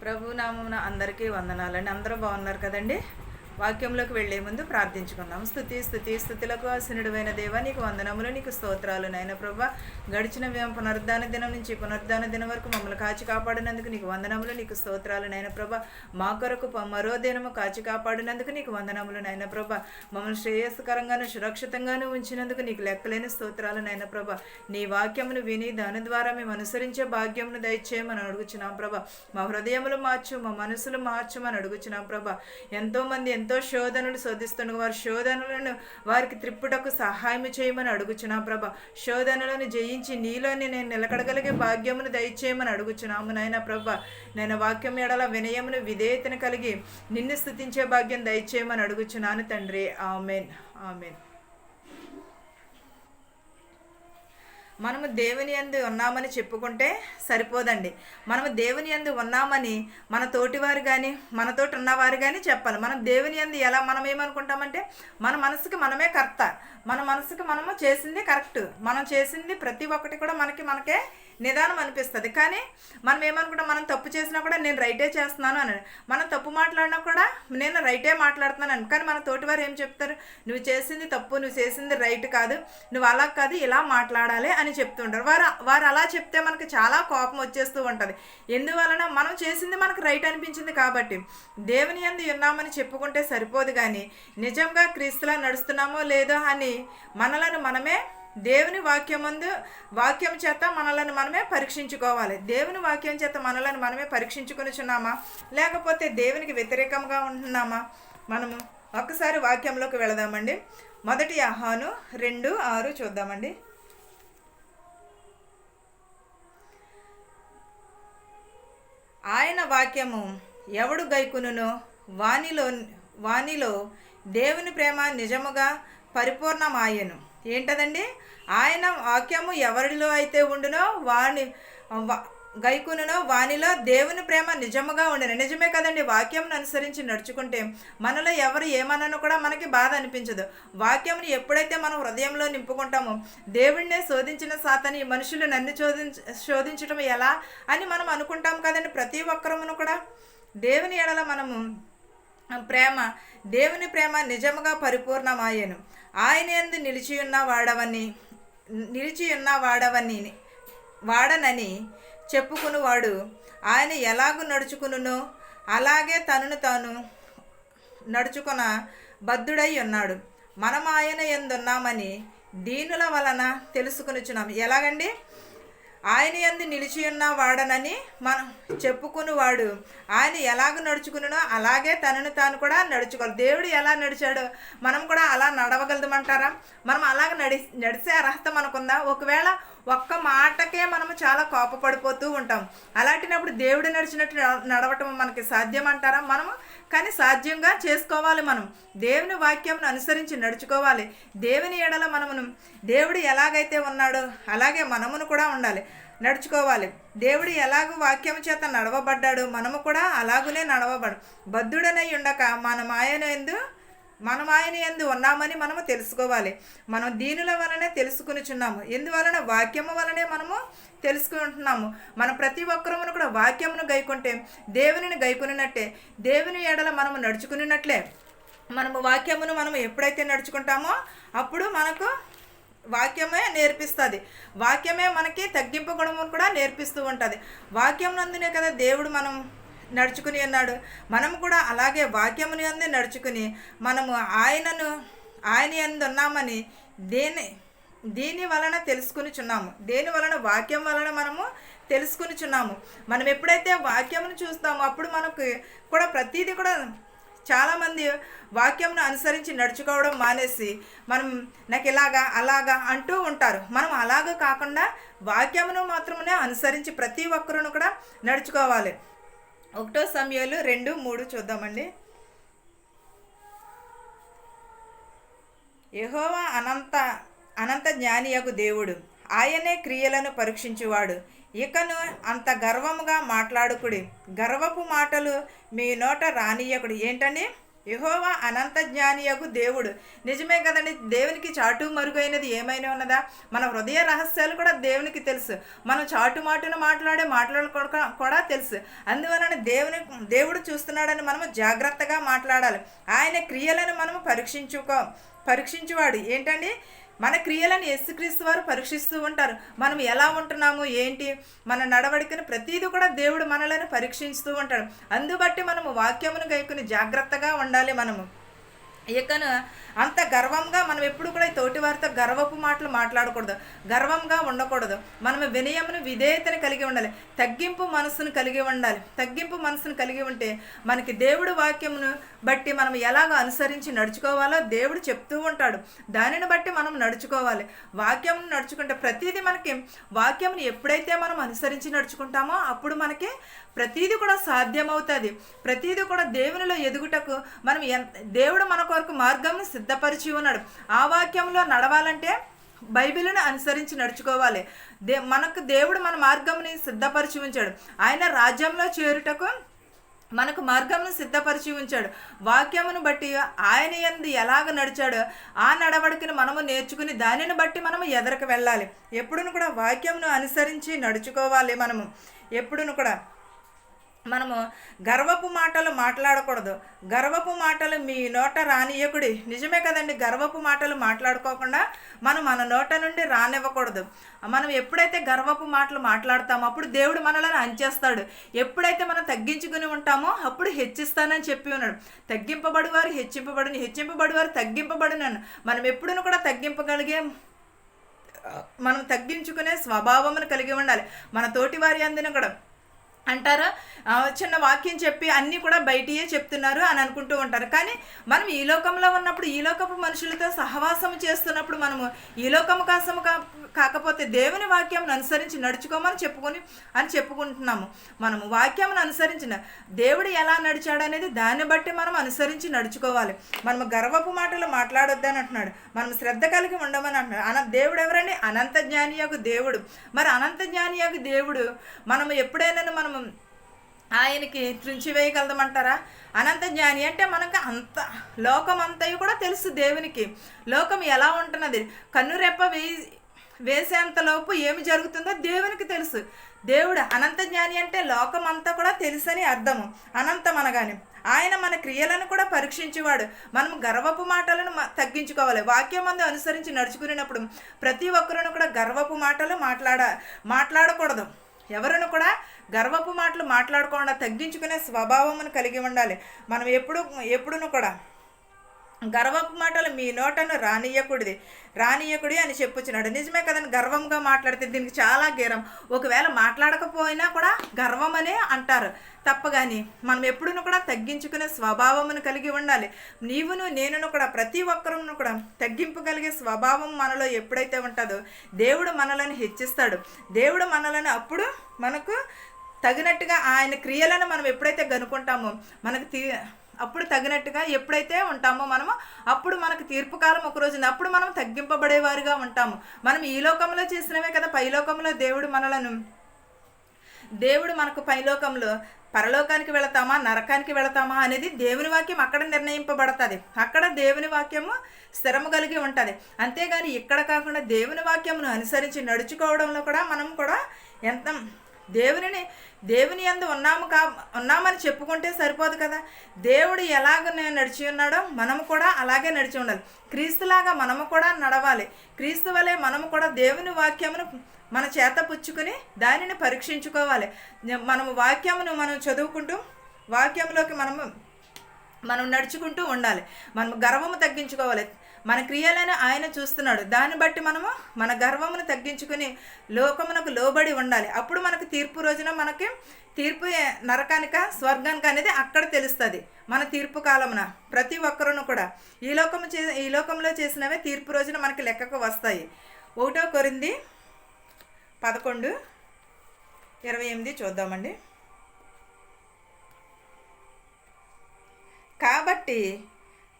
ప్రభు నామమున అందరికీ వందనాలండి. అందరూ బాగున్నారు కదండి. వాక్యంలోకి వెళ్లే ముందు ప్రార్థించుకుందాం. స్థుతులకు ఆసీనుడైన దేవా, నీకు వందనములు, నీకు స్తోత్రాలు నాయన ప్రభా. గడిచిన పునరుద్ధాన దినం నుంచి పునరుద్ధాన దినం వరకు మమ్మల్ని కాచి కాపాడినందుకు నీకు వందనములు, నీకు స్తోత్రాలు నాయన ప్రభా. మా కొరకు మరో దినము కాచి కాపాడినందుకు నీకు వందనములు నాయన ప్రభా. మమ్మల్ని శ్రేయస్కరంగాను సురక్షితంగాను ఉంచినందుకు నీకు లెక్కలేని స్తోత్రాలు నాయన ప్రభా. నీ వాక్యమును విని దాని ద్వారా మేము అనుసరించే భాగ్యమును దయచేయమని అడుగుచున్నాం ప్రభా. మా హృదయములు మార్చు, మా మనసులు మార్చమని అడుగుచున్నాం ప్రభా. ఎంతోమంది ఎంతో శోధనలు శోధిస్తున్న వారి శోధనలను వారికి త్రిప్పుటకు సహాయం చేయమని అడుగుచున్నాం ప్రభా. శోధనలను జయించి నీలోని నేను నిలకడగలిగే భాగ్యమును దయచేయమని అడుగుచున్నాము నాయన ప్రభా. నేను వాక్యం ఎడల వినయమును విధేయతను కలిగి నిన్ను స్తుతించే భాగ్యం దయచేయమని అడుగుచున్నాను తండ్రి. Amen, amen. మనము దేవుని యందు ఉన్నామని చెప్పుకుంటే సరిపోదండి. మనము దేవుని యందు ఉన్నామని మన తోటివారు కానీ మనతోటి ఉన్నవారు కానీ చెప్పాలి. మనం దేవుని యందు ఎలా మనం ఏమనుకుంటామంటే మన మనసుకి మనమే కర్త, మన మనసుకి మనము చేసింది కరెక్ట్, మనం చేసింది ప్రతి ఒక్కటి కూడా మనకే నిదానం అనిపిస్తుంది. కానీ మనం ఏమనుకుంటాం, మనం తప్పు చేసినా కూడా నేను రైటే చేస్తున్నాను అని, మనం తప్పు మాట్లాడినా కూడా నేను రైటే మాట్లాడుతున్నాను అని. కానీ మన తోటివారు ఏం చెప్తారు, నువ్వు చేసింది తప్పు, నువ్వు చేసింది రైట్ కాదు, నువ్వు అలా కాదు ఇలా మాట్లాడాలి అని చెప్తుంటారు. వారు అలా చెప్తే మనకి చాలా కోపం వచ్చేస్తూ ఉంటుంది. ఎందువలన మనం చేసింది మనకు రైట్ అనిపించింది కాబట్టి. దేవుని యందు ఉన్నామని చెప్పుకుంటే సరిపోదు, కానీ నిజంగా క్రీస్తులా నడుస్తున్నామో లేదో అని మనలను మనమే దేవుని వాక్యం చేత మనలను మనమే పరీక్షించుకోవాలి. దేవుని వాక్యం చేత మనలను మనమే పరీక్షించుకొనిచున్నామా, లేకపోతే దేవునికి వ్యతిరేకంగా ఉంటున్నామా? మనము ఒక్కసారి వాక్యంలోకి వెళదామండి. 1 యోహాను 2:6 చూద్దామండి. ఆయన వాక్యము ఎవడు గైకునునో వానిలో దేవుని ప్రేమ నిజముగా పరిపూర్ణమాయెను. ఏంటదండి? ఆయన వాక్యము ఎవరిలో అయితే ఉండునో గైకునునో వానిలో దేవుని ప్రేమ నిజముగా ఉండను. నిజమే కదండి. వాక్యంను అనుసరించి నడుచుకుంటే మనలో ఎవరు ఏమన్నానో కూడా మనకి బాధ అనిపించదు. వాక్యంని ఎప్పుడైతే మనం హృదయంలో నింపుకుంటామో, దేవుడినే శోధించిన సాతాను ఈ మనుషులు నన్ను శోధించడం ఎలా అని మనం అనుకుంటాం కదండి. ప్రతి ఒక్కరమును కూడా దేవుని ఎడల మనము దేవుని ప్రేమ నిజముగా పరిపూర్ణమాయెను. ఆయన యందు నిలిచి ఉన్న వాడనని చెప్పుకునివాడు ఆయన ఎలాగూ నడుచుకునునో అలాగే తనను తాను నడుచుకొన బద్ధుడై ఉన్నాడు. మనం ఆయన యందు ఉన్నామని దీనుల వలన తెలుసుకొనుచున్నాం. ఎలాగండి? ఆయన యందు నిలిచి ఉన్న వాడనని మనం చెప్పుకునివాడు ఆయన ఎలాగ నడుచుకున్నో అలాగే తనను తాను కూడా నడుచుకోవాలి. దేవుడు ఎలా నడిచాడో మనం కూడా అలా నడవగలదమంటారా? మనం అలాగ నడిచే అర్హత మనకుందా? ఒకవేళ ఒక్క మాటకే మనము చాలా కోపపడిపోతూ ఉంటాం. అలాంటినప్పుడు దేవుడు నడిచినట్టు నడవటం మనకి సాధ్యమంటారా? మనము కానీ సాధ్యంగా చేసుకోవాలి. మనం దేవుని వాక్యంను అనుసరించి నడుచుకోవాలి. దేవుని ఎడల మనమును దేవుడు ఎలాగైతే ఉన్నాడో అలాగే మనమును కూడా ఉండాలి, నడుచుకోవాలి. దేవుడు ఎలాగూ వాక్యం చేత నడవబడ్డాడు, మనము కూడా అలాగునే నడవబడు. బద్ధుడనై ఉండక మనం ఆయన యందు ఉన్నామని మనము తెలుసుకోవాలి. మనం దీనుల వలనే తెలుసుకునిచున్నాము. ఎందువలన వాక్యము వలనే మనము తెలుసుకుంటున్నాము. మనం ప్రతి ఒక్కరమును కూడా వాక్యమును గైకుంటే దేవునిని గైకునినట్టే, దేవుని ఎడల మనము నడుచుకున్నట్లే. మనము వాక్యమును మనము ఎప్పుడైతే నడుచుకుంటామో అప్పుడు మనకు వాక్యమే నేర్పిస్తుంది. వాక్యమే మనకి తగ్గింపు గుణమును కూడా నేర్పిస్తూ ఉంటుంది. వాక్యం నందునే కదా దేవుడు మనం నడుచుకుని అన్నాడు. మనము కూడా అలాగే వాక్యముని అందే నడుచుకుని మనము ఆయన యందు ఉన్నామని దీని వలన తెలుసుకునిచున్నాము. దేని వలన? వాక్యం వలన మనము తెలుసుకునిచున్నాము. మనం ఎప్పుడైతే వాక్యమును చూస్తామో అప్పుడు మనకు కూడా ప్రతిదీ కూడా చాలామంది వాక్యంను అనుసరించి నడుచుకోవడం మానేసి నాకు అలాగా అంటూ ఉంటారు. మనం అలాగా కాకుండా వాక్యమును మాత్రమే అనుసరించి ప్రతి ఒక్కరును కూడా నడుచుకోవాలి. 1 సమూయేలు 2:3 చూద్దామండి. యెహోవా అనంత జ్ఞానియగు దేవుడు, ఆయనే క్రియలను పరీక్షించువాడు. ఇకను అంత గర్వముగా మాట్లాడుకుడి, గర్వపు మాటలు మీ నోట రానియకుడి. ఏంటండి? యెహోవా అనంత జ్ఞానియగు దేవుడు. నిజమే కదండి. దేవునికి చాటు మరుగైనది ఏమైనా ఉన్నదా? మన హృదయ రహస్యాలు కూడా దేవునికి తెలుసు. మనం చాటుమాటున మాట్లాడే మాటలు కూడా తెలుసు. అందువలన దేవుడు చూస్తున్నాడని మనము జాగ్రత్తగా మాట్లాడాలి. ఆయన క్రియలను మనము పరీక్షించువాడు ఏంటండి? మన క్రియలను యేసుక్రీస్తు వారు పరీక్షిస్తూ ఉంటారు. మనం ఎలా ఉంటున్నాము ఏంటి, మన నడవడికను ప్రతీది కూడా దేవుడు మనలను పరీక్షిస్తూ ఉంటాడు. అందుబట్టి మనము వాక్యమును గైకొని జాగ్రత్తగా ఉండాలి. మనము ఇకను అంత గర్వంగా మనం ఎప్పుడు కూడా తోటి వారితో గర్వపు మాటలు మాట్లాడకూడదు, గర్వంగా ఉండకూడదు. మనము వినయమును విధేయతను కలిగి ఉండాలి, తగ్గింపు మనసును కలిగి ఉండాలి. తగ్గింపు మనసును కలిగి ఉంటే మనకి దేవుడు వాక్యమును బట్టి మనం ఎలాగ అనుసరించి నడుచుకోవాలో దేవుడు చెప్తూ ఉంటాడు. దానిని బట్టి మనం నడుచుకోవాలి. వాక్యమును నడుచుకుంటే ప్రతిదీ మనకి వాక్యమును ఎప్పుడైతే మనం అనుసరించి నడుచుకుంటామో అప్పుడు మనకి ప్రతీది కూడా సాధ్యమవుతుంది. ప్రతీది కూడా దేవునిలో ఎదుగుటకు మనం దేవుడు మన కొరకు మార్గంను సిద్ధపరిచి ఉన్నాడు. ఆ వాక్యంలో నడవాలంటే బైబిల్ను అనుసరించి నడుచుకోవాలి. మనకు దేవుడు మన మార్గంని సిద్ధపరిచి ఉంచాడు. ఆయన రాజ్యంలో చేరుటకు మనకు మార్గంను సిద్ధపరిచి ఉంచాడు. వాక్యమును బట్టి ఆయన యందు ఎలాగ నడిచాడో ఆ నడవడికను మనము నేర్చుకుని దానిని బట్టి మనము ఎదరకు వెళ్ళాలి. ఎప్పుడును కూడా వాక్యమును అనుసరించి నడుచుకోవాలి. మనము ఎప్పుడును కూడా మనము గర్వపు మాటలు మాట్లాడకూడదు. గర్వపు మాటలు మీ నోట రానియకుడి. నిజమే కదండి. గర్వపు మాటలు మాట్లాడుకోకుండా మనం మన నోట నుండి రానివ్వకూడదు. మనం ఎప్పుడైతే గర్వపు మాటలు మాట్లాడతామో అప్పుడు దేవుడు మనలను అంచేస్తాడు. ఎప్పుడైతే మనం తగ్గించుకుని ఉంటామో అప్పుడు హెచ్చిస్తానని చెప్పి ఉన్నాడు. తగ్గింపబడివారు హెచ్చింపబడివారు తగ్గింపబడునను. మనం ఎప్పుడును కూడా మనం తగ్గించుకునే స్వభావమును కలిగి ఉండాలి. మన తోటి వారి అందున కూడా అంటారా, చిన్న వాక్యం చెప్పి అన్నీ కూడా బయటియే చెప్తున్నారు అని అనుకుంటూ ఉంటారు. కానీ మనం ఈ లోకంలో ఉన్నప్పుడు ఈ లోకపు మనుషులతో సహవాసం చేస్తున్నప్పుడు మనము ఈ లోకము కాకపోతే దేవుని వాక్యం అనుసరించి నడుచుకోమని చెప్పుకుంటున్నాము. మనము వాక్యం అనుసరించిన దేవుడు ఎలా నడిచాడు అనేది దాన్ని బట్టి మనం అనుసరించి నడుచుకోవాలి. మనము గర్వపు మాటలు మాట్లాడొద్దని అంటున్నాడు. మనం శ్రద్ధ కలిగి ఉండమని అంటున్నాడు. దేవుడు ఎవరండి? అనంత జ్ఞానియగు దేవుడు. మరి అనంత జ్ఞానియగు దేవుడు మనము ఎప్పుడైనా మనం ఆయనకి త్రుంచివేయగలదమంటారా? అనంత జ్ఞాని అంటే మనకు అంత లోకం అంతయు కూడా తెలుసు. దేవునికి లోకం ఎలా ఉంటున్నది, కన్నురెప్ప వేసేంతలోపు ఏమి జరుగుతుందో దేవునికి తెలుసు. దేవుడు అనంత జ్ఞాని అంటే లోకం అంతా కూడా తెలుసని అర్థము. అనంతం అనగానే ఆయన మన క్రియలను కూడా పరీక్షించేవాడు. మనం గర్వపు మాటలను తగ్గించుకోవాలి. వాక్యం అందు అనుసరించి నడుచుకునేటప్పుడు ప్రతి ఒక్కరును కూడా గర్వపు మాటలు మాట్లాడకూడదు. ఎవరును కూడా గర్వపు మాటలు మాట్లాడకుండా తగ్గించుకునే స్వభావమును కలిగి ఉండాలి. మనం ఎప్పుడును కూడా గర్వపు మాటలు మీ నోటను రానియకుడి అని చెప్పుచున్నాడు. నిజమే కదండి. గర్వంగా మాట్లాడితే దీనికి చాలా గేరం. ఒకవేళ మాట్లాడకపోయినా కూడా గర్వం అనే అంటారు తప్పగాని మనం ఎప్పుడును కూడా తగ్గించుకునే స్వభావమును కలిగి ఉండాలి. నేనును కూడా ప్రతి ఒక్కరును కూడా తగ్గింపగలిగే స్వభావం మనలో ఎప్పుడైతే ఉంటుందో దేవుడు మనలను హెచ్చిస్తాడు. దేవుడు మనలను అప్పుడు మనకు తగినట్టుగా ఆయన క్రియలను మనం ఎప్పుడైతే కనుక్కుంటామో అప్పుడు తగినట్టుగా ఎప్పుడైతే ఉంటామో మనము అప్పుడు మనకు తీర్పు కాలం ఒక రోజు అప్పుడు మనం తగ్గింపబడేవారుగా ఉంటాము. మనం ఈ లోకంలో చేసినవే కదా పైలోకంలో దేవుడు మనకు పైలోకంలో పరలోకానికి వెళతామా నరకానికి వెళతామా అనేది దేవుని వాక్యం అక్కడ నిర్ణయింపబడుతుంది. అక్కడ దేవుని వాక్యము స్థిరము కలిగి ఉంటుంది. అంతేగాని ఇక్కడ కాకుండా దేవుని వాక్యమును అనుసరించి నడుచుకోవడంలో కూడా మనం కూడా ఎంత దేవుని యందు ఉన్నామని చెప్పుకుంటే సరిపోదు కదా. దేవుడు ఎలాగ నడిచి ఉన్నాడో మనము కూడా అలాగే నడిచి ఉండాలి. క్రీస్తులాగా మనము కూడా నడవాలి. క్రీస్తు వలె మనము కూడా దేవుని వాక్యమును మన చేత పుచ్చుకుని దానిని పరీక్షించుకోవాలి. మనము వాక్యమును మనం చదువుకుంటూ వాక్యంలోకి మనం నడుచుకుంటూ ఉండాలి. మనం గర్వము తగ్గించుకోవాలి. మన క్రియలను ఆయన చూస్తున్నాడు. దాన్ని బట్టి మనము మన గర్వమును తగ్గించుకుని లోకమునకు లోబడి ఉండాలి. అప్పుడు మనకు తీర్పు రోజున మనకి తీర్పు నరకానిక స్వర్గానిక అనేది అక్కడ తెలుస్తుంది. మన తీర్పు కాలమున ప్రతి ఒక్కరును కూడా ఈ లోకంలో చేసినవే తీర్పు రోజున మనకి లెక్కకు వస్తాయి. 1 కొరింథీ 11:28 చూద్దామండి. కాబట్టి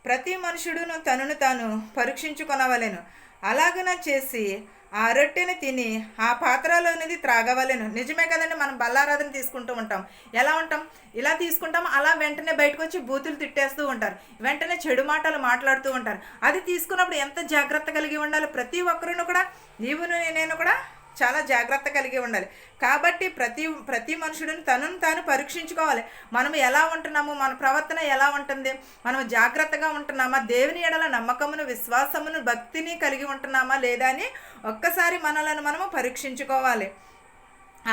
ప్రతి మనుషుడును తనను తాను పరీక్షించుకొనవలెను. అలాగున చేసి ఆ రొట్టెని తిని ఆ పాత్రలోనిది త్రాగవలెను. నిజమే కదండి, మనం బల్లారాధన తీసుకుంటూ ఉంటాం. ఎలా ఉంటాం? ఇలా తీసుకుంటాం, అలా వెంటనే బయటకు వచ్చి బూతులు తిట్టేస్తూ ఉంటారు, వెంటనే చెడు మాటలు మాట్లాడుతూ ఉంటారు. అది తీసుకున్నప్పుడు ఎంత జాగ్రత్త కలిగి ఉండాలి? ప్రతి ఒక్కరును కూడా, నీవును నేను కూడా చాలా జాగ్రత్త కలిగి ఉండాలి. కాబట్టి ప్రతి మనుషుడిని తనను తాను పరీక్షించుకోవాలి. మనం ఎలా ఉంటున్నాము, మన ప్రవర్తన ఎలా ఉంటుంది, మనం జాగ్రత్తగా ఉంటున్నామా, దేవుని ఎడల నమ్మకమును, విశ్వాసమును, భక్తిని కలిగి ఉంటున్నామా లేదా అని ఒక్కసారి మనలను మనము పరీక్షించుకోవాలి.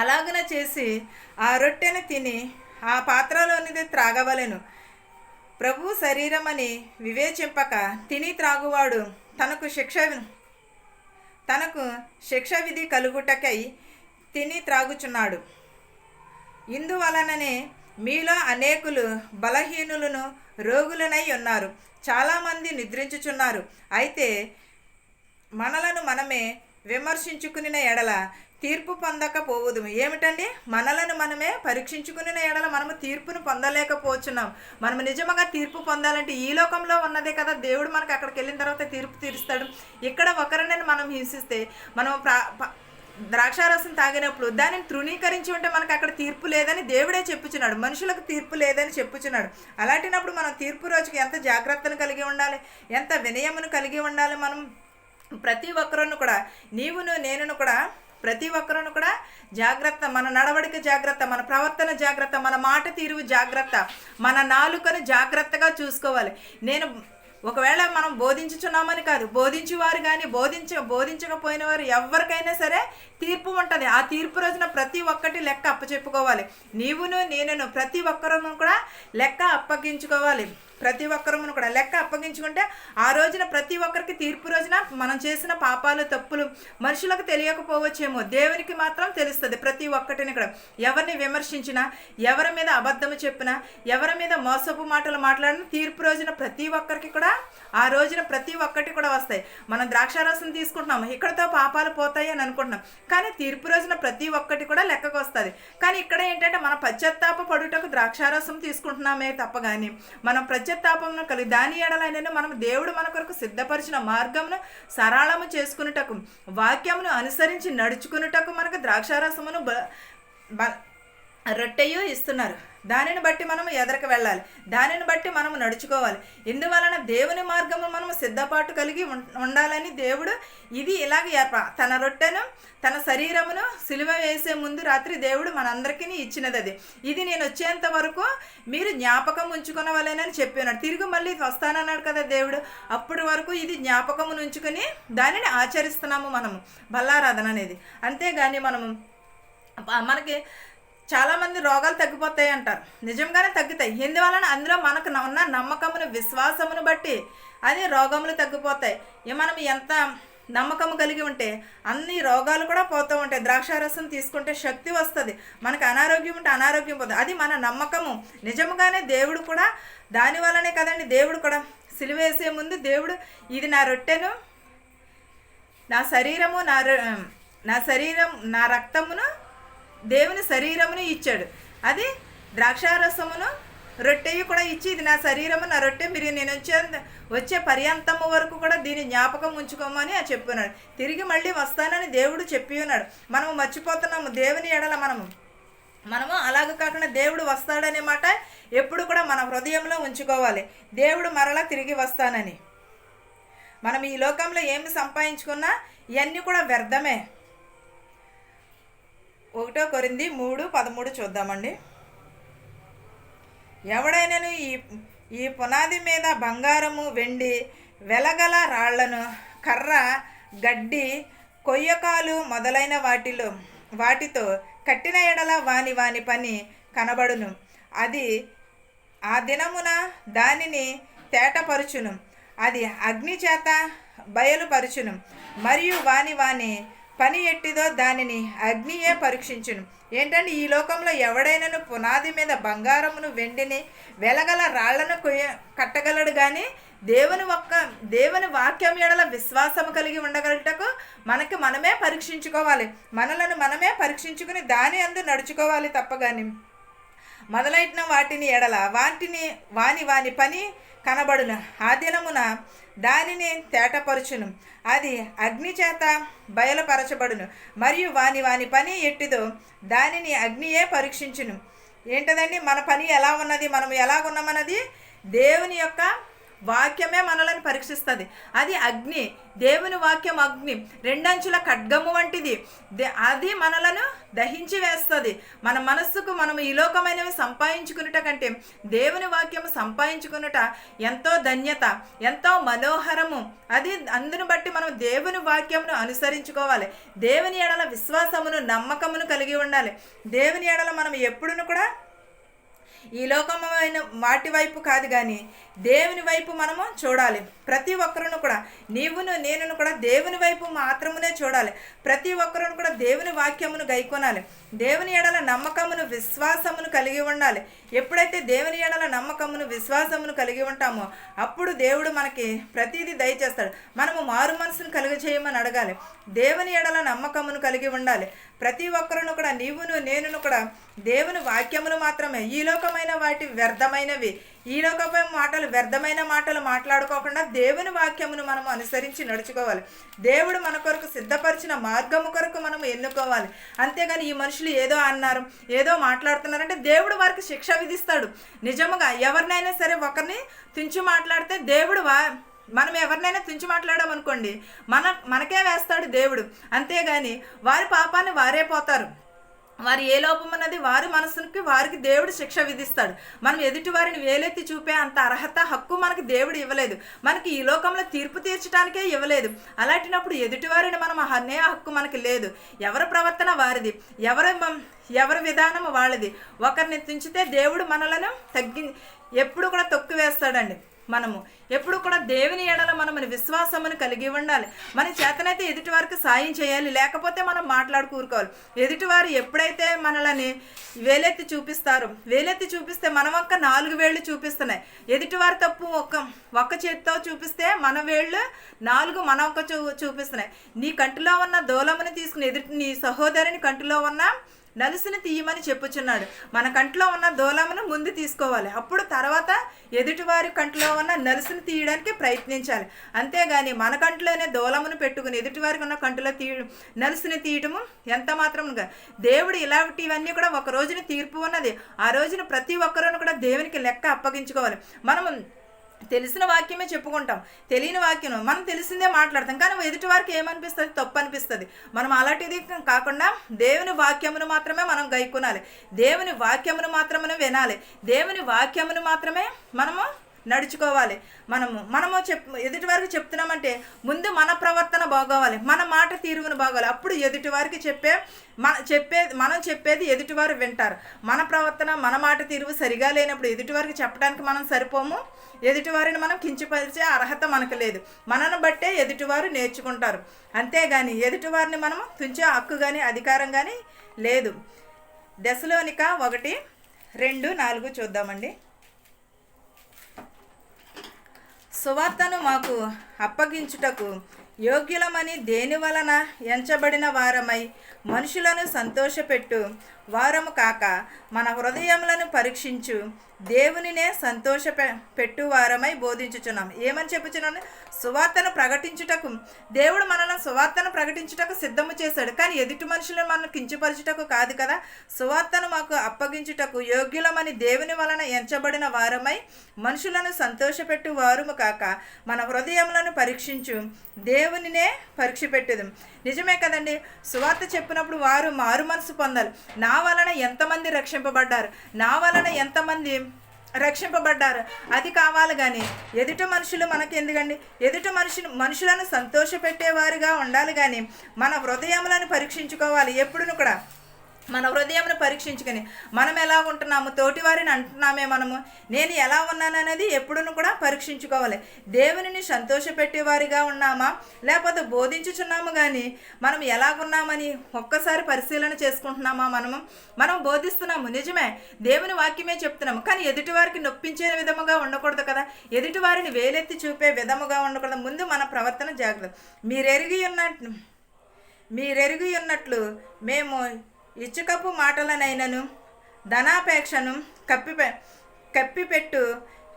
అలాగన చేసి ఆ రొట్టెని తిని ఆ పాత్రలోనిది త్రాగవలెను. ప్రభు శరీరమని వివేచింపక తిని త్రాగువాడు తనకు శిక్ష విధి కలుగుటకై తిని త్రాగుచున్నాడు. ఇందువలననే మీలో అనేకులు బలహీనులను, రోగులనై ఉన్నారు. చాలామంది నిద్రించుచున్నారు. అయితే మనలను మనమే విమర్శించుకుని ఎడల తీర్పు పొందకపోవదు. ఏమిటండి? మనలను మనమే పరీక్షించుకుని ఎడల మనము తీర్పును పొందలేకపోతున్నాం. మనము నిజంగా తీర్పు పొందాలంటే ఈ లోకంలో ఉన్నదే కదా, దేవుడు మనకు అక్కడికి వెళ్ళిన తర్వాత తీర్పు తీరుస్తాడు. ఇక్కడ ఒకరిని మనం హింసిస్తే, మనం ద్రాక్షారసం తాగినప్పుడు దానిని తృణీకరించి ఉంటే మనకు అక్కడ తీర్పు లేదని దేవుడే చెప్పుచున్నాడు, మనుషులకు తీర్పు లేదని చెప్పుచున్నాడు. అలాంటినప్పుడు మనం తీర్పు రోజుకి ఎంత జాగ్రత్తను కలిగి ఉండాలి, ఎంత వినయమును కలిగి ఉండాలి. మనం ప్రతి ఒక్కరును కూడా, నీవును నేనును కూడా, ప్రతి ఒక్కరును కూడా జాగ్రత్త. మన నడవడిక జాగ్రత్త, మన ప్రవర్తన జాగ్రత్త, మన మాట తీరువు జాగ్రత్త, మన నాలుకను జాగ్రత్తగా చూసుకోవాలి. ఒకవేళ మనం బోధించుచున్నామని కాదు, బోధించేవారు కానీ బోధించకపోయిన వారు ఎవరికైనా సరే తీర్పు ఉంటుంది. ఆ తీర్పు రోజున ప్రతి ఒక్కటి లెక్క అప్పచెప్పుకోవాలి. నీవును నేనును ప్రతి ఒక్కరును కూడా లెక్క అప్పగించుకోవాలి. ప్రతి ఒక్కరమును కూడా లెక్క అప్పగించుకుంటే ఆ రోజున ప్రతి ఒక్కరికి తీర్పు రోజున మనం చేసిన పాపాలు, తప్పులు మనుషులకు తెలియకపోవచ్చేమో, దేవునికి మాత్రం తెలుస్తుంది. ప్రతి ఒక్కటిని కూడా ఎవరిని విమర్శించినా, ఎవరి మీద అబద్ధము చెప్పినా, ఎవరి మీద మోసపు మాటలు మాట్లాడినా తీర్పు రోజున ప్రతి ఒక్కరికి కూడా ఆ రోజున ప్రతి ఒక్కటి కూడా వస్తాయి. మనం ద్రాక్షారసం తీసుకుంటున్నాము, ఇక్కడతో పాపాలు పోతాయి అని అనుకుంటున్నాం, కానీ తీర్పు రోజున ప్రతి ఒక్కటి కూడా లెక్కకు వస్తుంది. కానీ ఇక్కడ ఏంటంటే మన పశ్చాత్తాప పడుటకు ద్రాక్షారసం తీసుకుంటున్నామే తప్ప కానీ మనం పశ్చాత్తాపమును కలిగి దాని ఎడలైనను మనం దేవుడు మన కొరకు సిద్ధపరిచిన మార్గమును సరళము చేసుకున్నటకు, వాక్యమును అనుసరించి నడుచుకున్నటకు మనకు ద్రాక్షారసమును రొట్టెయు ఇస్తున్నారు. దానిని బట్టి మనము ఎదరకు వెళ్ళాలి, దానిని బట్టి మనము నడుచుకోవాలి. ఇందువలన దేవుని మార్గము మనము సిద్ధపాటు కలిగి ఉండాలని దేవుడు ఇది ఇలాగ తన రొట్టెను, తన శరీరమును సిలువ వేసే ముందు రాత్రి దేవుడు మనందరికీ ఇచ్చినది. ఇది నేను వచ్చేంత వరకు మీరు జ్ఞాపకం ఉంచుకునవలేనని చెప్పినాడు. తిరిగి మళ్ళీ వస్తానన్నాడు కదా దేవుడు. అప్పటి వరకు ఇది జ్ఞాపకం ఉంచుకొని దానిని ఆచరిస్తున్నాము మనము, బల్లారాధన అనేది. అంతేగాని మనకి చాలామంది రోగాలు తగ్గిపోతాయి అంటారు, నిజంగానే తగ్గుతాయి. ఎందువలన అందులో మనకు ఉన్న నమ్మకమును, విశ్వాసమును బట్టి అది రోగములు తగ్గిపోతాయి. మనం ఎంత నమ్మకము కలిగి ఉంటే అన్ని రోగాలు కూడా పోతూ ఉంటాయి. ద్రాక్షారసం తీసుకుంటే శక్తి వస్తుంది, మనకు అనారోగ్యం ఉంటే అనారోగ్యం పోతుంది. అది మన నమ్మకము. నిజంగానే దేవుడు కూడా దానివల్లనే కదండి, దేవుడు కూడా సిలువేసే ముందు దేవుడు ఇది నా రొట్టెను, నా శరీరము, నా రక్తమును, దేవుని శరీరమును ఇచ్చాడు. అది ద్రాక్షారసమును రొట్టెయు కూడా ఇచ్చి, ఇది నా శరీరము, నా రొట్టె, మీరు నేను వచ్చే పర్యంతము వరకు కూడా దీని జ్ఞాపకం ఉంచుకోమని చెప్పినాడు. తిరిగి మళ్ళీ వస్తానని దేవుడు చెప్పి ఉన్నాడు. మనము మర్చిపోతున్నాము దేవుని ఎడల. మనము అలాగ కాకుండా దేవుడు వస్తాడనే మాట ఎప్పుడు కూడా మన హృదయంలో ఉంచుకోవాలి. దేవుడు మరలా తిరిగి వస్తానని. మనం ఈ లోకంలో ఏమి సంపాదించుకున్నా ఇవన్నీ కూడా వ్యర్థమే. 1 కొరింథీ 3:13 చూద్దామండి. ఎవడైనాను ఈ పునాది మీద బంగారము, వెండి, వెలగల రాళ్లను, కర్ర, గడ్డి, కొయ్యకాలు మొదలైన వాటితో కట్టిన ఎడల వాని పని కనబడును. అది ఆ దినమున దానిని తేటపరుచును, అది అగ్ని చేత బయలుపరుచును, మరియు వాని పని ఎట్టిదో దానిని అగ్నియే పరీక్షించును. ఏంటంటే ఈ లోకంలో ఎవడైనాను పునాది మీద బంగారమును, వెండిని, వెలగల రాళ్లను కట్టగలడు. కానీ దేవుని వాక్యం ఎడల విశ్వాసము కలిగి ఉండగలటకు మనమే పరీక్షించుకోవాలి. మనలను మనమే పరీక్షించుకుని దాని అందు నడుచుకోవాలి తప్ప కానీ మొదలైన వాటిని ఎడల వాని పని కనబడును. ఆ దినమున దానిని తేటపరుచును, అది అగ్ని చేత బయలుపరచబడును. మరియు వాని పని ఎట్టిదో దానిని అగ్నియే పరీక్షించును. ఏంటదండి మన పని ఎలా ఉన్నది, మనం ఎలాగున్నామన్నది దేవుని యొక్క వాక్యమే మనలను పరీక్షిస్తుంది. అది అగ్ని, దేవుని వాక్యం అగ్ని, రెండంచుల ఖడ్గము వంటిది. అది మనలను దహించి వేస్తుంది. మన మనస్సుకు మనము ఈ లోకమైనవి సంపాదించుకున్నట కంటే దేవుని వాక్యము సంపాదించుకున్నట ఎంతో ధన్యత, ఎంతో మనోహరము. అది అందును బట్టి మనం దేవుని వాక్యమును అనుసరించుకోవాలి. దేవుని ఎడల విశ్వాసమును నమ్మకమును కలిగి ఉండాలి. దేవుని ఎడల మనం ఎప్పుడును కూడా ఈ లోకమైన వాటి వైపు కాదు కానీ దేవుని వైపు మనము చూడాలి. ప్రతి ఒక్కరును కూడా నేనును కూడా దేవుని వైపు మాత్రమునే చూడాలి. ప్రతి ఒక్కరును కూడా దేవుని వాక్యమును గైకొనాలి. దేవుని ఎడల నమ్మకమును విశ్వాసమును కలిగి ఉండాలి. ఎప్పుడైతే దేవుని ఎడల నమ్మకమును విశ్వాసమును కలిగి ఉంటామో అప్పుడు దేవుడు మనకి ప్రతిదీ దయచేస్తాడు. మనము మారు మనసును చేయమని అడగాలి. దేవుని ఎడల నమ్మకమును కలిగి ఉండాలి. ప్రతి ఒక్కరును కూడా నేనును కూడా దేవుని వాక్యమును మాత్రమే, ఈ లోకమైన వాటి వ్యర్థమైనవి, ఈ లోకమైన మాటలు వ్యర్థమైన మాటలు మాట్లాడుకోకుండా దేవుని వాక్యమును మనము అనుసరించి నడుచుకోవాలి. దేవుడు మన కొరకు సిద్ధపరిచిన మార్గము కొరకు మనము ఎన్నుకోవాలి. అంతేగాని ఈ మనుషులు ఏదో అన్నారు, ఏదో మాట్లాడుతున్నారంటే దేవుడు వారికి శిక్ష విధిస్తాడు. నిజముగా ఎవరినైనా సరే ఒకరిని తుంచి మాట్లాడితే దేవుడు మనం ఎవరినైనా తుంచి మాట్లాడామనుకోండి మనకే వేస్తాడు దేవుడు. అంతేగాని వారి పాపాన్ని వారే పోతారు. వారు ఏ లోపం అన్నది వారి మనసుకి వారికి దేవుడు శిక్ష విధిస్తాడు. మనం ఎదుటి వారిని వేలెత్తి చూపే అంత అర్హత, హక్కు మనకి దేవుడు ఇవ్వలేదు. మనకి ఈ లోకంలో తీర్పు తీర్చడానికే ఇవ్వలేదు. అలాంటినప్పుడు ఎదుటివారిని మనం అనే హక్కు మనకి లేదు. ఎవరి ప్రవర్తన వారిది, ఎవరి విధానం వాళ్ళది. ఒకరిని తుంచితే దేవుడు మనలను ఎప్పుడు కూడా తొక్కి వేస్తాడండి. మనము ఎప్పుడు కూడా దేవుని ఎడల మనమని విశ్వాసమును కలిగి ఉండాలి. మన చేతనైతే ఎదుటివారికి సాయం చేయాలి, లేకపోతే మనం కూరుకోవాలి. ఎదుటివారు ఎప్పుడైతే మనల్ని వేలెత్తి చూపిస్తే మన ఒక్క 4 వేళ్ళు చూపిస్తున్నాయి. ఎదుటివారి తప్పు ఒక్క చేతితో చూపిస్తే మన వేళ్ళు 4 మన ఒక్క చూపిస్తున్నాయి. నీ కంటిలో ఉన్న దూలమును తీసుకుని నీ సహోదరుని కంటిలో ఉన్న నలుసుని తీయమని చెప్పుచున్నాడు. మన కంట్లో ఉన్న దూలమును ముందు తీసుకోవాలి. అప్పుడు తర్వాత ఎదుటివారి కంట్లో ఉన్న నలుసుని తీయడానికి ప్రయత్నించాలి. అంతేగాని మన కంట్లోనే దూలమును పెట్టుకుని ఎదుటివారికి ఉన్న కంటిలో నలుసుని తీయటము ఎంత మాత్రముగా. దేవుడు ఇలాంటివన్నీ కూడా ఒక రోజున తీర్పు ఉన్నది. ఆ రోజున ప్రతి ఒక్కరూ కూడా దేవునికి లెక్క అప్పగించుకోవాలి. మనము తెలిసిన వాక్యమే చెప్పుకుంటాం, తెలియని వాక్యం మనం తెలిసిందే మాట్లాడతాం. కానీ ఎదుటి వారికి ఏమనిపిస్తుంది, తప్పు అనిపిస్తుంది. మనం అలాంటిది కాకుండా దేవుని వాక్యమును మాత్రమే మనం గైకొనాలి. దేవుని వాక్యమును మాత్రమే వినాలి. దేవుని వాక్యమును మాత్రమే మనము నడుచుకోవాలి. మనము ఎదుటి వారికి చెప్తున్నామంటే ముందు మన ప్రవర్తన బాగోవాలి, మన మాట తీరువును బాగోవాలి. అప్పుడు ఎదుటి వారికి మనం చెప్పేది ఎదుటివారు వింటారు. మన ప్రవర్తన మన మాట తీరువు సరిగా లేనప్పుడు ఎదుటివారికి చెప్పడానికి మనం సరిపోము. ఎదుటివారిని మనం కించపరిచే అర్హత మనకు లేదు. మనను బట్టే ఎదుటివారు నేర్చుకుంటారు. అంతేగాని ఎదుటివారిని మనము తుంచే హక్కు కానీ అధికారం కానీ లేదు. దశలోనిక 1:2-4 చూద్దామండి. సువార్తను మాకు అప్పగించుటకు యోగ్యులమని దేని వలన ఎంచబడిన వారమై మనుషులను సంతోషపెట్టు వారము కాక మన హృదయములను పరీక్షించు దేవునినే పెట్టు వారమై బోధించుచున్నాం. ఏమని చెప్పుచున్నాను? సువార్తను ప్రకటించుటకు దేవుడు మనల్ని సువార్తను ప్రకటించుటకు సిద్ధము చేశాడు. కానీ ఎదుటి మనుషులను మనం కించపరచుటకు కాదు కదా. సువార్తను మాకు అప్పగించుటకు యోగ్యులమని దేవుని వలన ఎంచబడిన వారమై మనుషులను సంతోషపెట్టు వారము కాక మన హృదయములను పరీక్షించు దేవునినే పరీక్ష పెట్టేది. నిజమే కదండి. సువార్త చెప్పినప్పుడు వారు మారు మనసు పొందాలి. నా వలన ఎంతమంది రక్షింపబడ్డారు, నా వలన ఎంతమంది రక్షింపబడ్డారు, అది కావాలి. కానీ ఎదుటి మనుషులు మనకి ఎందుకండి? ఎదుటి మనుషులను సంతోషపెట్టేవారుగా ఉండాలి. కానీ మన హృదయములను పరీక్షించుకోవాలి. ఎప్పుడును కూడా మన హృదయంను పరీక్షించుకొని మనం ఎలా ఉంటున్నాము, తోటివారిని అంటున్నామే మనము నేను ఎలా ఉన్నాననేది ఎప్పుడును కూడా పరీక్షించుకోవాలి. దేవునిని సంతోషపెట్టేవారిగా ఉన్నామా లేకపోతే బోధించుచున్నాము కానీ మనం ఎలాగున్నామని ఒక్కసారి పరిశీలన చేసుకుంటున్నామా? మనం బోధిస్తున్నాము నిజమే, దేవుని వాక్యమే చెప్తున్నాము. కానీ ఎదుటివారికి నొప్పించే విధముగా ఉండకూడదు కదా, ఎదుటివారిని వేలెత్తి చూపే విధముగా ఉండకూడదు. ముందు మన ప్రవర్తన జాగ్రత్త. మీరెరిగి ఉన్నట్లు మేము ఇచ్చుకపు మాటలనైనను ధనాపేక్షను కప్పిపెట్టు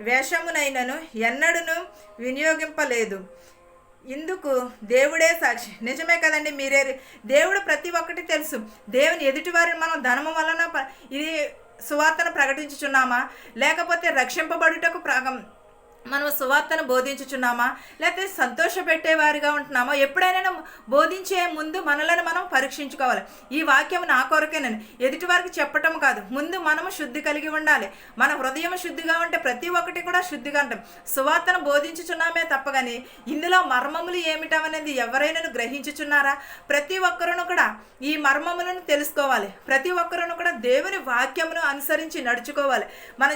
వేషమునైనను ఎన్నడూను వినియోగింపలేదు. ఇందుకు దేవుడే సాక్షి. నిజమే కదండి, మీరే దేవుడు ప్రతి ఒక్కటి తెలుసు. దేవుని ఎదుటివారిని మనం ధనము వలన ఇది సువార్తను ప్రకటించుచున్నామా, లేకపోతే రక్షింపబడుటకు మనం సువార్తను బోధించుచున్నామా, లేకపోతే సంతోషపెట్టేవారిగా ఉంటున్నామా? ఎప్పుడైనా బోధించే ముందు మనలను మనం పరీక్షించుకోవాలి. ఈ వాక్యం నా కొరకేనని ఎదుటి వారికి చెప్పటం కాదు, ముందు మనము శుద్ధి కలిగి ఉండాలి. మన హృదయం శుద్ధిగా ఉంటే ప్రతి ఒక్కటి కూడా శుద్ధిగా ఉంటాం. సువార్తను బోధించుచున్నామే తప్పగాని ఇందులో మర్మములు ఏమిటనేది ఎవరైనా గ్రహించుచున్నారా? ప్రతి ఒక్కరును కూడా ఈ మర్మములను తెలుసుకోవాలి. ప్రతి ఒక్కరును కూడా దేవుని వాక్యమును అనుసరించి నడుచుకోవాలి. మనం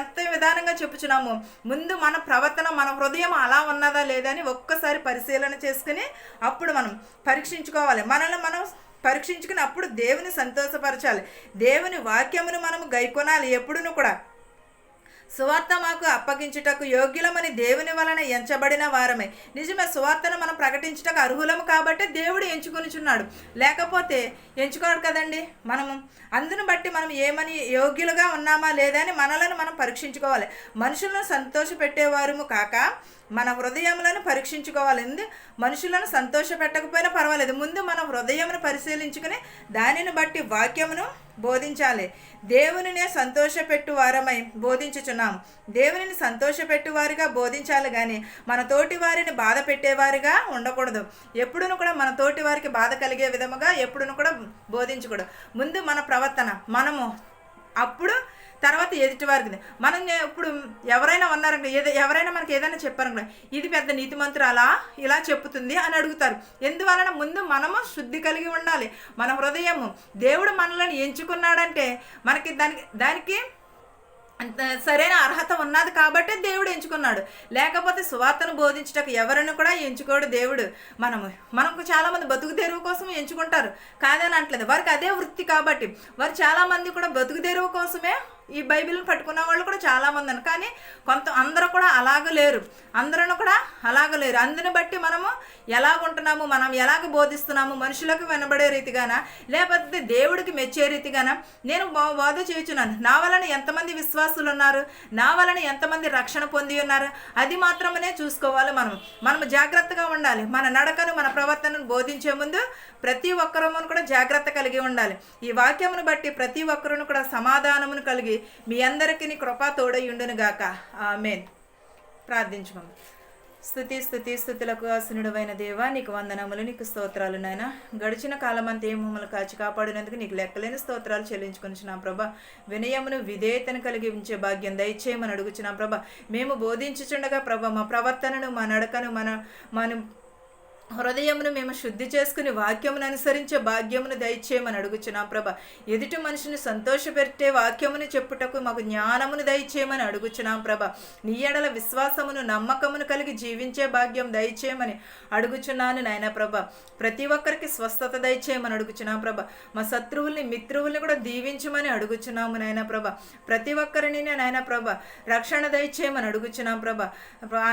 ఎంత విధానంగా చెప్పుచున్నామో ముందు మన ప్రవర్తన, మన హృదయం అలా ఉన్నదా లేదా అని ఒక్కసారి పరిశీలన చేసుకుని అప్పుడు మనం పరీక్షించుకోవాలి. మనల్ని మనం పరీక్షించుకుని అప్పుడు దేవుని సంతోషపరచాలి. దేవుని వాక్యమును మనము గైకొనాలి. ఎప్పుడును కూడా సువార్త మాకు అప్పగించుటకు యోగ్యులమని దేవుని వలన ఎంచబడిన వారమే. నిజమే, సువార్తను మనం ప్రకటించుటకు అర్హులము కాబట్టి దేవుడు ఎంచుకొనిచున్నాడు, లేకపోతే ఎంచుకోడు కదండి. మనము అందును బట్టి మనం ఏమని యోగ్యులుగా ఉన్నామా లేదా అని మనలను మనం పరీక్షించుకోవాలి. మనుషులను సంతోషపెట్టేవారము కాక మన హృదయములను పరీక్షించుకోవాలి. మనుషులను సంతోష పెట్టకపోయినా పర్వాలేదు, ముందు మన హృదయమును పరిశీలించుకుని దానిని బట్టి వాక్యమును బోధించాలి. దేవునినే సంతోషపెట్టు వారమై బోధించుచున్నాము. దేవునిని సంతోషపెట్టువారిగా బోధించాలి కానీ మన తోటి వారిని బాధ పెట్టేవారిగా ఉండకూడదు. ఎప్పుడును కూడా మన తోటి వారికి బాధ కలిగే విధముగా ఎప్పుడును కూడా బోధించకూడదు. ముందు మన ప్రవర్తన మనము, అప్పుడు తర్వాత ఎదుటివారికి. మనం ఇప్పుడు ఎవరైనా ఉన్నారంటే ఎవరైనా మనకి ఏదైనా చెప్పారనుకో, ఇది పెద్ద నీతిమంతురాలా ఇలా చెప్పుతుంది అని అడుగుతారు. ఎందువలన ముందు మనము శుద్ధి కలిగి ఉండాలి. మన హృదయము దేవుడు మనల్ని ఎంచుకున్నాడంటే మనకి దానికి సరైన అర్హత ఉన్నది కాబట్టి దేవుడు ఎంచుకున్నాడు. లేకపోతే సువార్తను బోధించటకు ఎవరిని కూడా ఎంచుకోడు దేవుడు. మనకు చాలామంది బతుకు తెరువు కోసం ఎంచుకుంటారు, కాదని అంటలేదు. వారికి అదే వృత్తి కాబట్టి వారు చాలామంది కూడా బతుకు తెరువు కోసమే ఈ బైబిల్ని పట్టుకున్న వాళ్ళు కూడా చాలామంది అని. కానీ అందరూ కూడా అలాగలేరు, అందరూ కూడా అలాగలేరు. అందుని బట్టి మనము ఎలాగుంటున్నాము, మనం ఎలాగ బోధిస్తున్నాము, మనుషులకు వినబడే రీతిగానా లేకపోతే దేవుడికి మెచ్చే రీతిగానా నేను బోధ చేయుచున్నాను. నా వలన ఎంతమంది విశ్వాసులు ఉన్నారు, నా వలన ఎంతమంది రక్షణ పొంది ఉన్నారు, అది మాత్రమే చూసుకోవాలి. మనము జాగ్రత్తగా ఉండాలి. మన నడకను, మన ప్రవర్తనను బోధించే ముందు ప్రతి ఒక్కరమును కూడా జాగ్రత్త కలిగి ఉండాలి. ఈ వాక్యమును బట్టి ప్రతి ఒక్కరును కూడా సమాధానమును కలిగి మీ అందరికీ కృపా తోడయుండును గాక. ఆమేన్. ప్రార్థించుకోండి. స్తుతులకు ఆసనుడవైన దేవా, నీకు వందనములు, నీకు స్తోత్రాలు నాయన. గడిచిన కాలమంతా మమ్మల్ని కాచి కాపాడినందుకు నీకు లెక్కలేని స్తోత్రాలు చెల్లించుకొనిచున్నాం ప్రభా. వినయమును విధేయతను కలిగి ఉంచే భాగ్యం దయచేయమని అడుగుచున్నాం ప్రభా. మేము బోధించుచుండగా ప్రభా మా ప్రవర్తనను, మా నడకను, మన హృదయమును మేము శుద్ధి చేసుకుని వాక్యమును అనుసరించే భాగ్యమును దయచేయమని అడుగుచున్నాం ప్రభా. ఎదుటి మనిషిని సంతోషపెట్టే వాక్యమును చెప్పుటకు మాకు జ్ఞానమును దయచేయమని అడుగుచున్నాం ప్రభా. నీ ఎడల విశ్వాసమును, నమ్మకమును కలిగి జీవించే భాగ్యం దయచేయమని అడుగుచున్నాను నాయన ప్రభా. ప్రతి ఒక్కరికి స్వస్థత దయచేయమని అడుగుచున్నాం ప్రభా. మా శత్రువుల్ని, మిత్రువుల్ని కూడా దీవించమని అడుగుచున్నాము నాయన ప్రభా. ప్రతి ఒక్కరిని నాయన ప్రభా రక్షణ దయచేయమని అడుగుచున్నాం ప్రభా.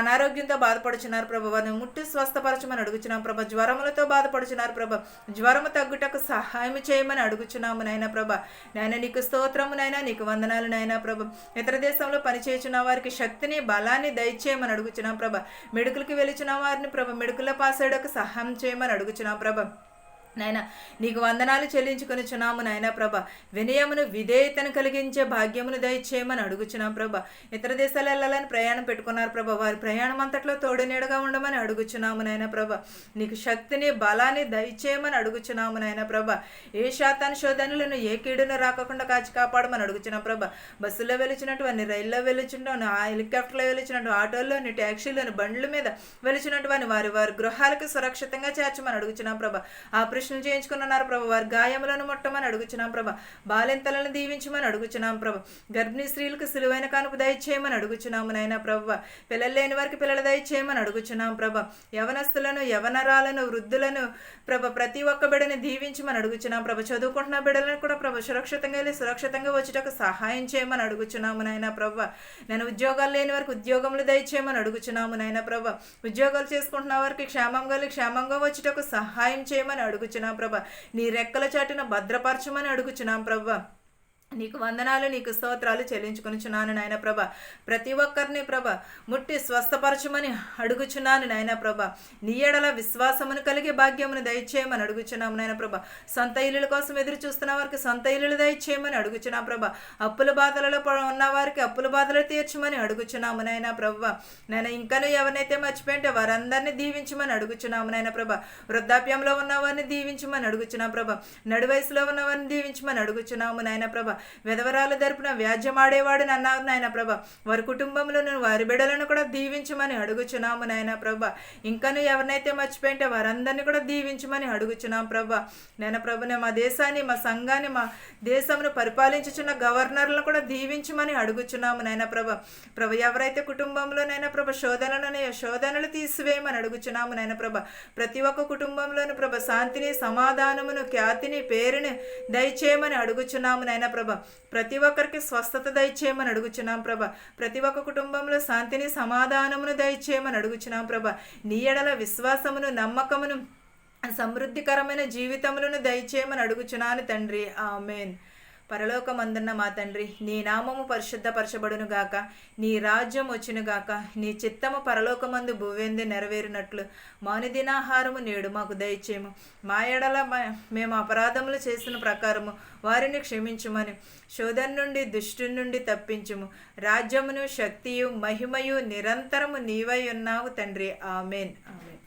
అనారోగ్యంతో బాధపడుచున్నారు ప్రభా, వారిని ముట్టి స్వస్థపరచమని అడుగుచున్నాం ప్రభా. జ్వరములతో బాధపడుచున్నారు ప్రభా, జ్వరము తగ్గుటకు సహాయం చేయమని అడుగుచున్నాము నాయన ప్రభా. నాయన నీకు స్తోత్రము నాయన, నీకు వందనాలు నాయన ప్రభా. ఇతర దేశంలో పనిచేయుచున్న వారికి శక్తిని, బలాన్ని దయచేయమని అడుగుచున్నాం ప్రభా. మెడుకులకి వెళుచున్న వారిని ప్రభా మెడుకుల పాసేడకు సహాయం చేయమని అడుగుచున్నాం ప్రభా. నాయన నీకు వందనాలు చెల్లించుకొనిచున్నాము నాయన ప్రభా. వినయమును, విధేయతను కలిగించే భాగ్యమును దయచేయమని అడుగుచున్నాం ప్రభా. ఇతర దేశాలు వెళ్ళాలని ప్రయాణం పెట్టుకున్నారు ప్రభా, వారి ప్రయాణం అంతట్లో తోడునీడగా ఉండమని అడుగుచున్నాము నాయన ప్రభా. నీకు శక్తిని, బలాన్ని దయచేయమని అడుగుచున్నాము నాయన ప్రభా. ఏ శాతాన్ని శోధనలను, ఏ కీడును రాకుండా కాచి కాపాడమని అడుగుచున్నాం ప్రభా. బస్సులో వెళుచున్నటువంటి, రైల్లో వెళుచుంటాను, హెలికాప్టర్లో వెళుచున్నట్టు, ఆటోల్లోని, ట్యాక్సీలోని, బండ్ల మీద వెళుచున్నటువంటి వారి గృహాలకు సురక్షితంగా చేర్చమని అడుగుచున్నాం ప్రభా. ఆపరేషన్ చేయించుకున్నారు ప్రభా, వారి గాయములను ముట్టమని అడుగుచున్నాం ప్రభా. బాలింతలను దీవించమని అడుగుచున్నాం ప్రభా. గర్భిణీ స్త్రీలకు సులువైన కానుపు దయచేయమని అడుగుచున్నాము నాయన ప్రభా. పిల్లలు లేని వారికి పిల్లలు దయచేయమని అడుగుచున్నాం ప్రభా. యవనస్తులను, యవనరాలను, వృద్ధులను ప్రభా ప్రతి ఒక్క బిడ్డని దీవించమని అడుగుచున్నాం ప్రభా. చదువుకుంటున్న బిడ్డలను కూడా ప్రభా సురక్షితంగా వెళ్ళి సురక్షితంగా వచ్చేటకు సహాయం చేయమని అడుగుచున్నాము నాయన ప్రభా. నేను ఉద్యోగాలు లేని వారికి ఉద్యోగములు దయచేయమని అడుగుచున్నాము నాయన ప్రభా. ఉద్యోగాలు చేసుకుంటున్న వారికి క్షేమంగా వచ్చేటకు సహాయం చేయమని అడుగుచున్నాం ప్రభా. నీ రెక్కల చాటున భద్రపరచమని అడుగుచున్నాం ప్రభా. నీకు వందనాలు, నీకు స్తోత్రాలు చెల్లించుకొనిచున్నాను నాయన ప్రభ. ప్రతి ఒక్కరిని ప్రభ ముట్టి స్వస్థపరచమని అడుగుచున్నాను నాయన ప్రభ. నీ ఎడల విశ్వాసమును కలిగి భాగ్యమును దయచేయమని అడుగుచున్నాము నాయన ప్రభ. సొంత ఇల్లుల కోసం ఎదురు చూస్తున్న వారికి సొంత ఇల్లులు దయచేయమని అడుగుచున్నాం ప్రభ. అప్పుల బాధలలో ఉన్న వారికి అప్పుల బాధలు తీర్చమని అడుగుచున్నాము నాయన ప్రభ. నేను ఇంకనూ ఎవరినైతే మర్చిపోయింటే వారందరినీ దీవించమని అడుగుచున్నాము నాయన ప్రభ. వృద్ధాప్యంలో ఉన్న వారిని దీవించమని అడుగుచున్నాం ప్రభ. నడు వయసులో ఉన్న వారిని దీవించమని అడుగుచున్నాము నాయన ప్రభ. విధవరాలు తరపున వ్యాజ్యమాడేవాడు అన్నారు నాయన ప్రభ. వారి కుటుంబంలోను వారి బిడ్డలను కూడా దీవించమని అడుగుచున్నాము నాయన ప్రభ. ఇంకను ఎవరినైతే మర్చిపోయింటే వారందరినీ కూడా దీవించమని అడుగుచున్నాం ప్రభ. నాయన ప్రభు, మా దేశాన్ని, మా సంఘాన్ని, మా దేశమును పరిపాలించుచున్న గవర్నర్లను కూడా దీవించమని అడుగుచున్నాము నాయన ప్రభ. ఎవరైతే కుటుంబంలో నాయన ప్రభ శోధనలు తీసివేయమని అడుగుచున్నాము నాయన ప్రభ. ప్రతి ఒక్క కుటుంబంలోను ప్రభ శాంతిని, సమాధానమును, ఖ్యాతిని, పేరుని దయచేయమని అడుగుచున్నాము నాయన ప్రభ. ప్రతి ఒక్కరికి స్వస్థత దయచేయమని అడుగుచున్నాం ప్రభ. ప్రతి ఒక్క కుటుంబంలో శాంతిని, సమాధానమును దయచేయమని అడుగుచున్నాం ప్రభ. నీ ఎడల విశ్వాసమును, నమ్మకమును, సమృద్ధికరమైన జీవితములను దయచేయమని అడుగుచున్నాను తండ్రి. ఆమేన్. పరలోకమందున్న మా తండ్రి, నీ నామము పరిశుద్ధపరచబడును గాక, నీ రాజ్యం వచ్చును గాక, నీ చిత్తము పరలోకమందు భూవేందు నెరవేరినట్లు మానుదినాహారము నేడు మాకు దయచేయము. మా ఎడల మేము అపరాధములు చేసిన ప్రకారము వారిని క్షమించుమని, శోధన నుండి, దుష్టుని నుండి తప్పించుము. రాజ్యమును, శక్తియు, మహిమయు నిరంతరము నీవై ఉన్నావు తండ్రి. ఆమేన్. ఆమేన్.